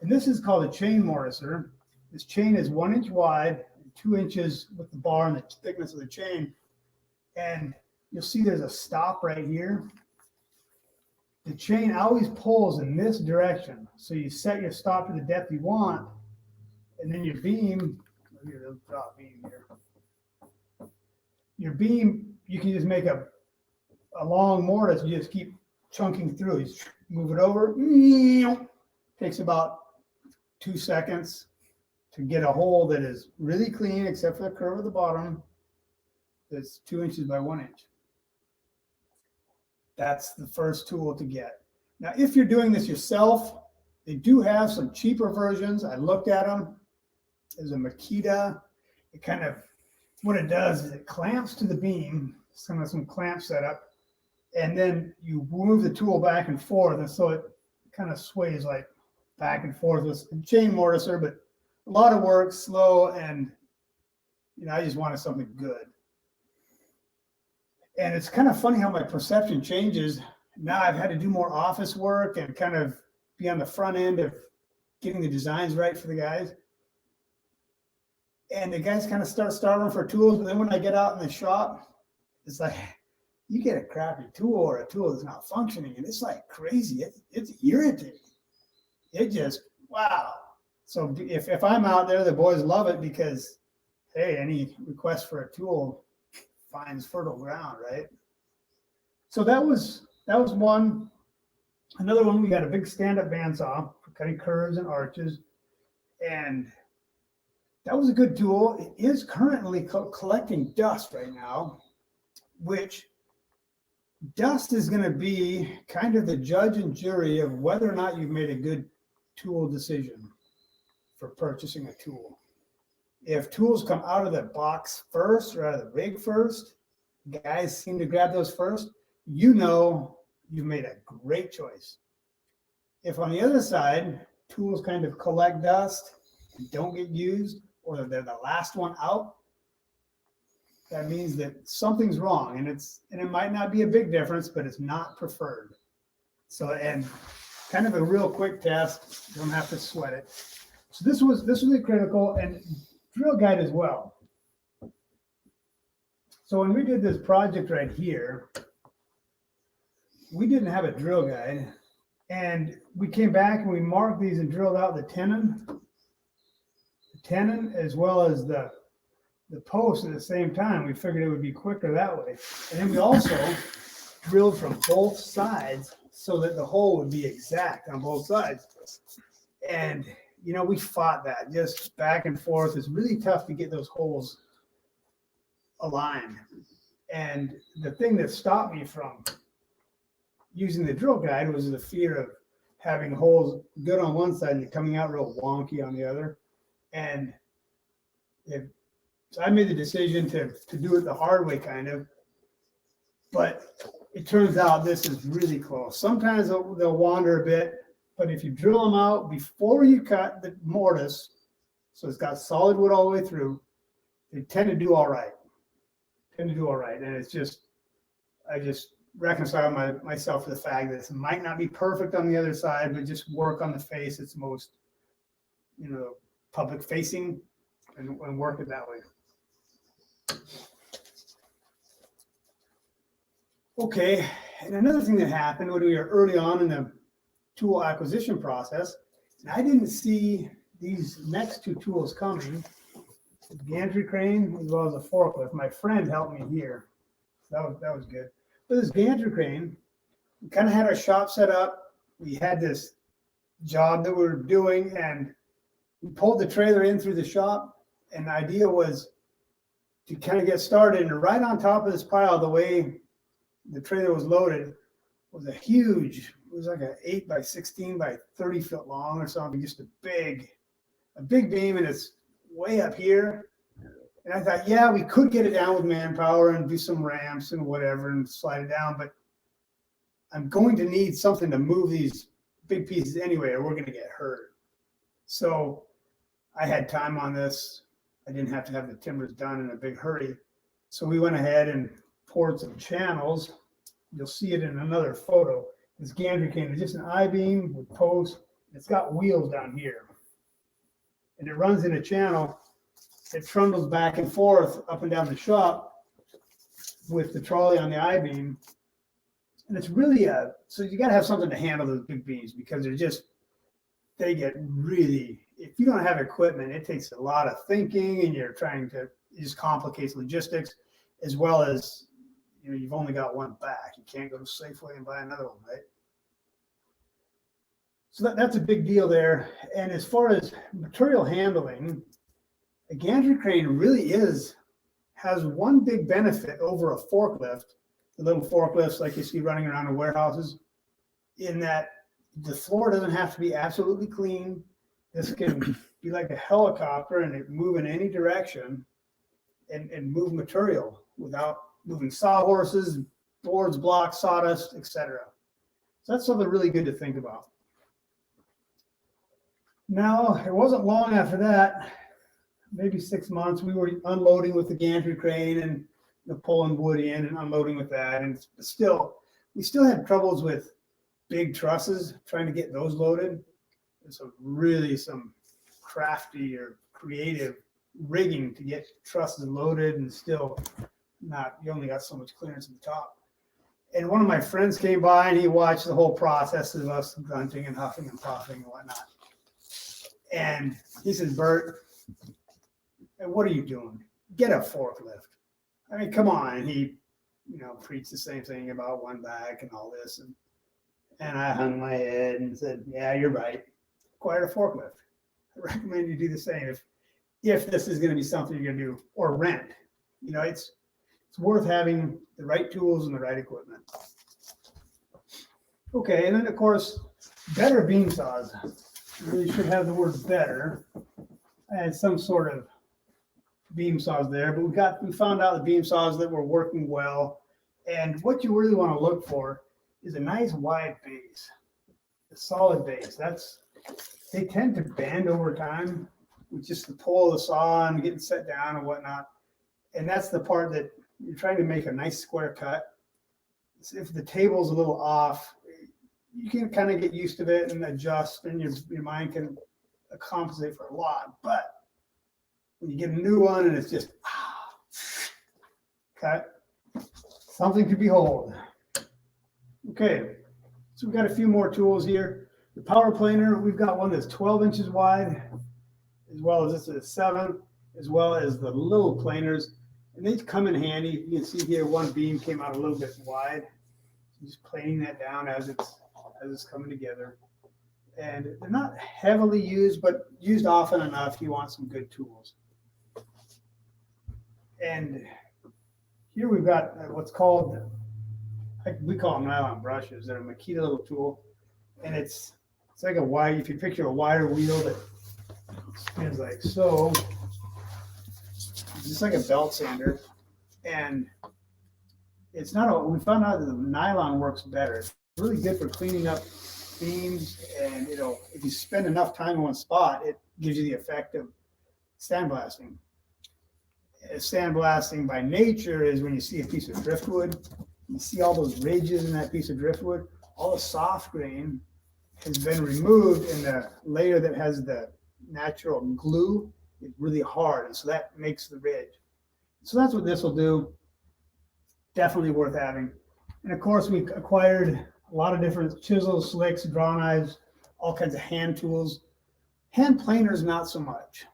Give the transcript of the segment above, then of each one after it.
And this is called a chain mortiser. This chain is 1 inch wide, 2 inches with the bar and the thickness of the chain. And you'll see there's a stop right here. The chain always pulls in this direction. So you set your stop to the depth you want, and then your beam, drop beam here. Your beam, you can just make a long mortise. You just keep chunking through. You move it over. Takes about 2 seconds to get a hole that is really clean, except for the curve of the bottom. That's 2 inches by 1 inch. That's the first tool to get. Now, if you're doing this yourself, they do have some cheaper versions. I looked at them. There's a Makita. It kind of, what it does is it clamps to the beam, some clamp setup, and then you move the tool back and forth, and so it kind of sways like back and forth with a chain mortiser, but a lot of work, slow, and I just wanted something good. And it's kind of funny how my perception changes. Now I've had to do more office work and kind of be on the front end of getting the designs right for the guys. And the guys kind of start starving for tools, but then when I get out in the shop, it's like, you get a crappy tool or a tool that's not functioning, and it's like crazy. It's irritating. It just, wow. So if I'm out there, the boys love it because, hey, any request for a tool finds fertile ground, right? So that was one. Another one, we got a big stand-up bandsaw for cutting curves and arches, and that was a good tool. It is currently collecting dust right now, which dust is going to be kind of the judge and jury of whether or not you've made a good tool decision for purchasing a tool. If tools come out of the box first or out of the rig first, guys seem to grab those first, you've made a great choice. If on the other side, tools kind of collect dust and don't get used, or they're the last one out, that means that something's wrong, and it might not be a big difference, but it's not preferred. So, and kind of a real quick test, you don't have to sweat it. So this was a critical and drill guide as well. So when we did this project right here, we didn't have a drill guide, and we came back and we marked these and drilled out the tenon as well as the post at the same time. We figured it would be quicker that way. And then we also drilled from both sides so that the hole would be exact on both sides. And, we fought that just back and forth. It's really tough to get those holes aligned. And the thing that stopped me from using the drill guide was the fear of having holes good on one side and coming out real wonky on the other. And so I made the decision to do it the hard way, kind of. But it turns out this is really close. Sometimes they'll wander a bit, but if you drill them out before you cut the mortise, so it's got solid wood all the way through, they tend to do all right. And it's just, I just reconcile myself to the fact that it might not be perfect on the other side, but just work on the face. It's most, public facing, and work it that way. Okay, and another thing that happened when we were early on in the tool acquisition process, and I didn't see these next two tools coming, the Gantry Crane as well as a forklift. My friend helped me here. So that was good. But this Gantry Crane, we kind of had our shop set up. We had this job that we were doing, and we pulled the trailer in through the shop, and the idea was to kind of get started. And right on top of this pile, the way the trailer was loaded, was a huge, it was like an 8 by 16 by 30 foot long or something, just a big beam, and it's way up here. And I thought, yeah, we could get it down with manpower and do some ramps and whatever and slide it down, but I'm going to need something to move these big pieces anyway, or we're going to get hurt. So I had time on this. I didn't have to have the timbers done in a big hurry. So we went ahead and poured some channels. You'll see it in another photo. This Gantry Crane is just an I-beam with posts It's got wheels down here. And it runs in a channel. It trundles back and forth up and down the shop with the trolley on the I-beam. And it's really so you got to have something to handle those big beams because they get really, if you don't have equipment, it takes a lot of thinking and it just complicates logistics as well as, you've only got one back. You can't go to Safeway and buy another one, right? So that's a big deal there. And as far as material handling, a gantry crane really has one big benefit over a forklift, the little forklifts like you see running around in warehouses, in that the floor doesn't have to be absolutely clean. This can be like a helicopter and it move in any direction and move material without moving sawhorses, boards, blocks, sawdust, etc. So that's something really good to think about. Now, it wasn't long after that, maybe 6 months, we were unloading with the gantry crane and pulling wood in and unloading with that. And we still had troubles with big trusses, trying to get those loaded. And so really some crafty or creative rigging to get trusses loaded and still you only got so much clearance at the top. And one of my friends came by and he watched the whole process of us grunting and huffing and puffing and whatnot. And he says, Bert, what are you doing? Get a forklift. I mean, come on. And he, preached the same thing about one back and all this. And I hung my head and said, yeah, you're right. Acquire a forklift. I recommend you do the same if this is going to be something you're going to do or rent. It's worth having the right tools and the right equipment. Okay, and then of course, better beam saws. You really should have the word better. I had some sort of beam saws there, but we found out the beam saws that were working well. And what you really want to look for is a nice wide base, a solid base. They tend to bend over time with just the pull of the saw and getting set down and whatnot. And that's the part that you're trying to make a nice square cut. So if the table's a little off, you can kind of get used to it and adjust, and your mind can compensate for a lot. But when you get a new one and it's just cut, something to behold. Okay, so we've got a few more tools here. The power planer, we've got one that's 12 inches wide, as well as this is 7, as well as the little planers. And they come in handy. You can see here one beam came out a little bit wide. Just planing that down as it's coming together. And they're not heavily used, but used often enough. You want some good tools. And here we've got what's called, we call them nylon brushes. They're a Makita little tool. And it's like if you picture a wire wheel that spins like so, just like a belt sander. And we found out that the nylon works better. It's really good for cleaning up beams, and if you spend enough time in one spot, it gives you the effect of sandblasting. Sandblasting by nature is when you see a piece of driftwood, you see all those ridges in that piece of driftwood, all the soft grain has been removed, and the layer that has the natural glue is really hard, and so that makes the ridge. So that's what this will do. Definitely worth having. And of course, we acquired a lot of different chisels, slicks, draw knives, all kinds of hand tools. Hand planers, not so much.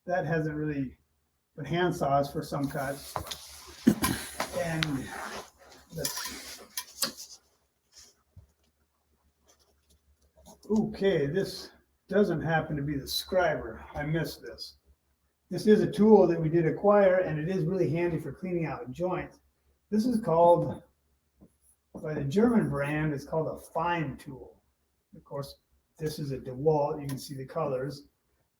That hasn't really, but hand saws for some cuts. And okay, this doesn't happen to be the scriber. I missed this. This is a tool that we did acquire, and it is really handy for cleaning out joints. This is called, by the German brand, it's called a fine tool. Of course, this is a DeWalt. You can see the colors.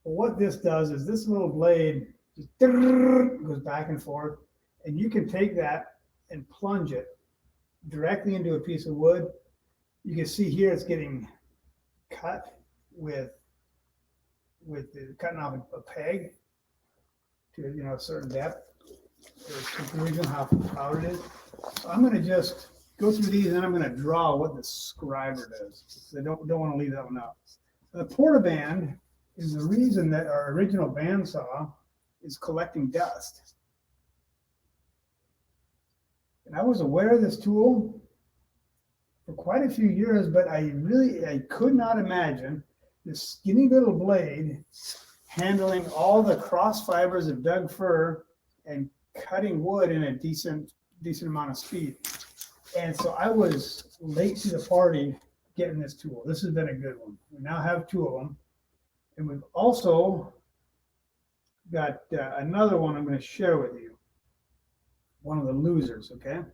But what this does is this little blade just goes back and forth, and you can take that and plunge it directly into a piece of wood. You can see here it's getting cut with cutting off a peg to a certain depth. The original how it is. So I'm going to just go through these, and then I'm going to draw what the scriber does. So I don't want to leave that one out. The portaband is the reason that our original bandsaw is collecting dust. And I was aware of this tool for quite a few years, but I could not imagine this skinny little blade handling all the cross fibers of Doug fir and cutting wood in a decent amount of speed. And so I was late to the party getting this tool. This has been a good one. We now have two of them. And we've also got another one I'm going to share with you. One of the losers, okay? And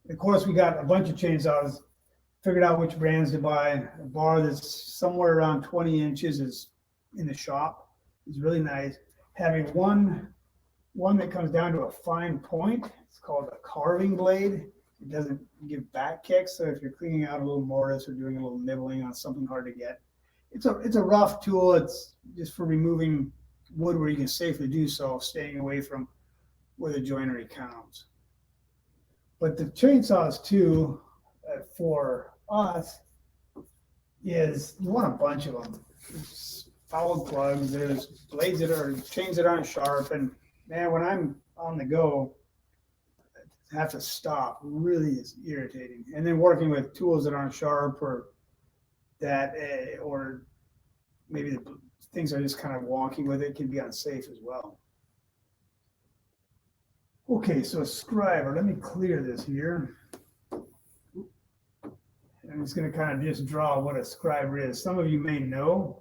of course, we got a bunch of chainsaws, figured out which brands to buy. A bar that's somewhere around 20 inches is in the shop. It's really nice. Having one that comes down to a fine point. It's called a carving blade. It doesn't give back kicks, so if you're cleaning out a little mortise or doing a little nibbling on something hard to get, it's a rough tool. It's just for removing wood where you can safely do so, staying away from where the joinery counts. But the chainsaws too, for us, is you want a bunch of them. There's foul plugs, there's blades that are chains that aren't sharp, and man, when I'm on the go, I have to stop. Really is irritating. And then working with tools that aren't sharp or that, or maybe the things are just kind of wonky with it, can be unsafe as well. Okay, so a scriber. Let me clear this here. I'm just going to kind of just draw what a scriber is. Some of you may know.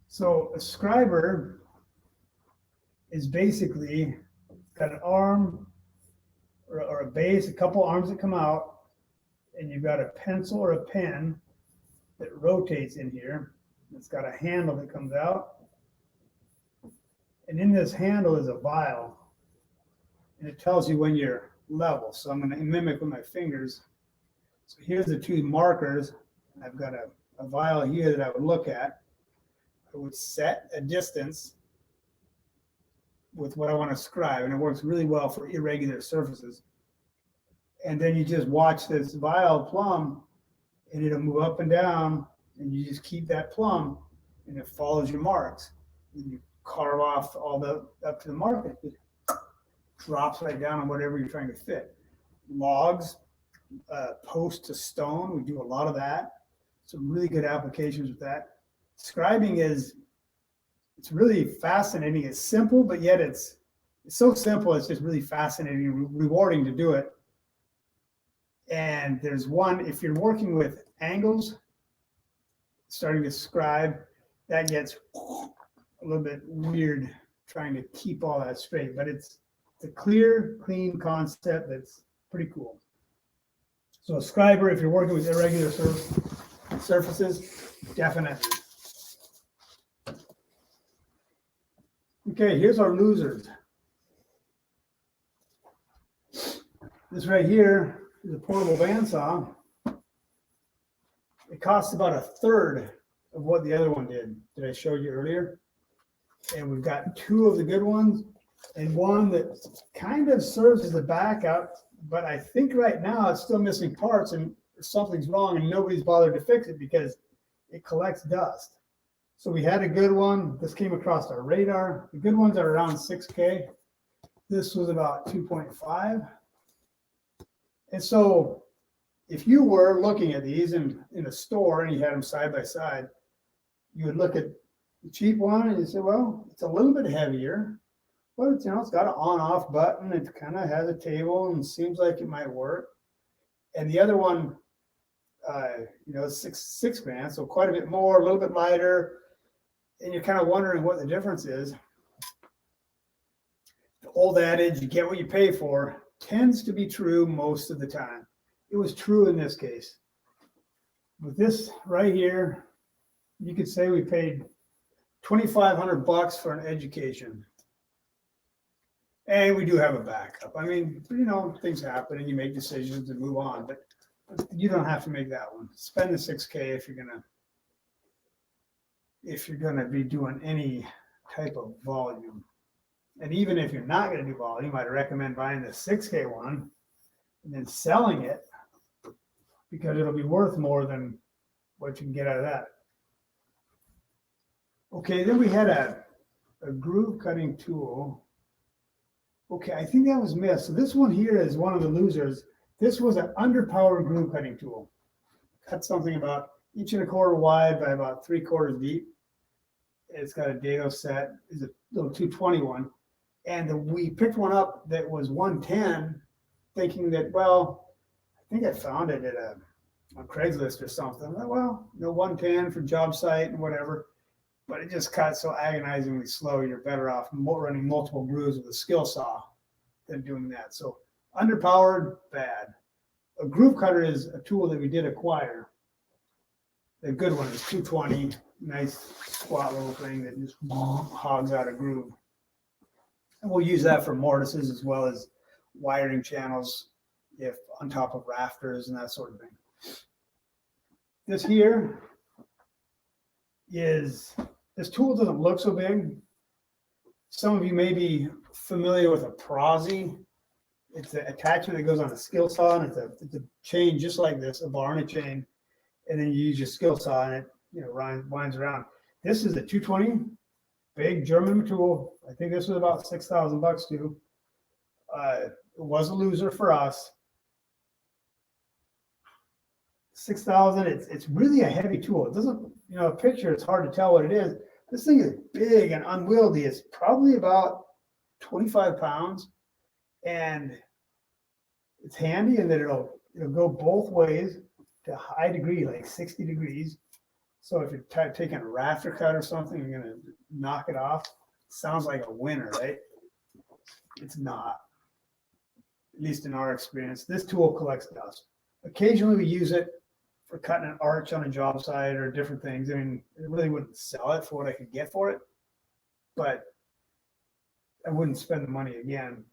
So a scriber is basically got an arm or a base, a couple arms that come out, and you've got a pencil or a pen that rotates in here. It's got a handle that comes out. And in this handle is a vial. And it tells you when you're level. So I'm going to mimic with my fingers. So here's the two markers. I've got a vial here that I would look at. I would set a distance with what I want to scribe, and it works really well for irregular surfaces. And then you just watch this vial plumb, and it'll move up and down, and you just keep that plumb, and it follows your marks. And you carve off all the up to the mark. It drops right down on whatever you're trying to fit. Logs, post to stone, we do a lot of that. Some really good applications with that. Scribing it's really fascinating. It's simple, but yet it's so simple. It's just really fascinating, rewarding to do it. And there's one, if you're working with angles, starting to scribe, that gets a little bit weird trying to keep all that straight, but it's a clear, clean concept that's pretty cool. So a scriber, if you're working with irregular surfaces, definitely. Okay, here's our losers. This right here is a portable bandsaw. It costs about a third of what the other one did that I showed you earlier. And we've got two of the good ones and one that kind of serves as a backup, but I think right now it's still missing parts and something's wrong and nobody's bothered to fix it because it collects dust. So we had a good one. This came across our radar. The good ones are around 6K. This was about 2.5. And so if you were looking at these in a store and you had them side by side, you would look at the cheap one and you say, well, it's a little bit heavier, but it's, it's got an on-off button. It kind of has a table and seems like it might work. And the other one, six grand, so quite a bit more, a little bit lighter. And you're kind of wondering what the difference is. The old adage, you get what you pay for, tends to be true most of the time. It was true in this case. With this right here, you could say we paid $2,500 for an education. And we do have a backup. I mean, things happen and you make decisions and move on, but you don't have to make that one. Spend the 6K if you're gonna be doing any type of volume. And even if you're not gonna do volume, I'd recommend buying the 6K one and then selling it because it'll be worth more than what you can get out of that. Okay, then we had a groove cutting tool. Okay, I think that was missed. So this one here is one of the losers. This was an underpowered groove cutting tool. Cut something about 1.25 inches wide by about 3/4 deep. It's got a Dago set. It's a little 220 one. And we picked one up that was 110, thinking that, well, I think I found it at on Craigslist or something. Well, 110 for job site and whatever. But it just cuts so agonizingly slow. You're better off running multiple grooves with a skill saw than doing that. So underpowered, bad. A groove cutter is a tool that we did acquire. The good one is 220, nice squat little thing that just hogs out a groove. And we'll use that for mortises as well as wiring channels, if on top of rafters and that sort of thing. This here is, this tool doesn't look so big. Some of you may be familiar with a Prozzy. It's an attachment that goes on a skill saw, and it's a chain just like this, a bar and a chain, and then you use your skill saw and it winds around. This is a 220, big German tool. I think this was about $6,000 too. It was a loser for us. 6,000. It's really a heavy tool. It doesn't, a picture, it's hard to tell what it is. This thing is big and unwieldy. It's probably about 25 pounds, and it's handy in that it'll go both ways to a high degree, like 60 degrees. So if you're taking a rafter cut or something, you're going to knock it off. It sounds like a winner, right? It's not, at least in our experience. This tool collects dust. Occasionally we use it for cutting an arch on a job site or different things. I mean, I really wouldn't sell it for what I could get for it, but I wouldn't spend the money again.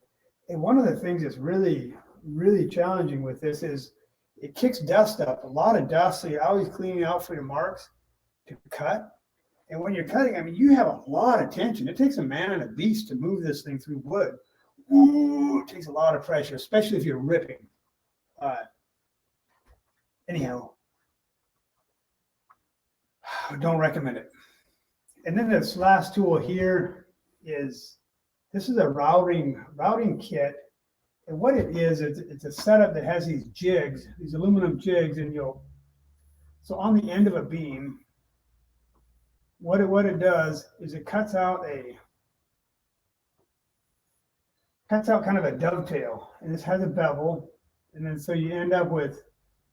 And one of the things that's really, really challenging with this is it kicks dust up, a lot of dust. So you're always cleaning out for your marks to cut. And when you're cutting, I mean, you have a lot of tension. It takes a man and a beast to move this thing through wood. Ooh, it takes a lot of pressure, especially if you're ripping. Anyhow, don't recommend it. And then this last tool here is, this is a routing kit. And what it is, it's a setup that has these jigs, these aluminum jigs, and so on the end of a beam, what it does is it cuts out kind of a dovetail, and this has a bevel, and then so you end up with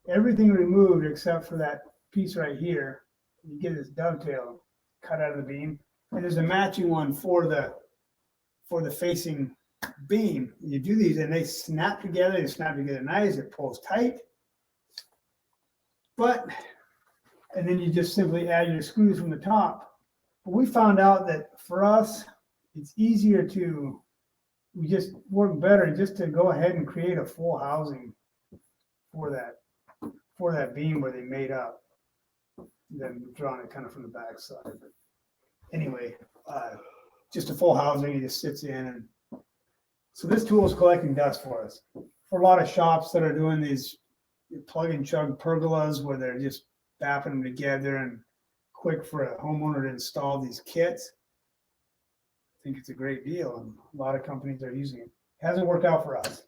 everything removed except for that piece right here. You get this dovetail cut out of the beam, and there's a matching one for the facing beam. You do these and they snap together. They snap together nice. It pulls tight, and then you just simply add your screws from the top. But we found out that for us, it's easier we just work better just to go ahead and create a full housing for that beam where they made up, than drawing it kind of from the back side. But anyway, just a full housing, it just sits in. And so this tool is collecting dust for us. For a lot of shops that are doing these plug and chug pergolas where they're just bapping them together and quick for a homeowner to install these kits, I think it's a great deal, and a lot of companies are using it. Hasn't worked out for us.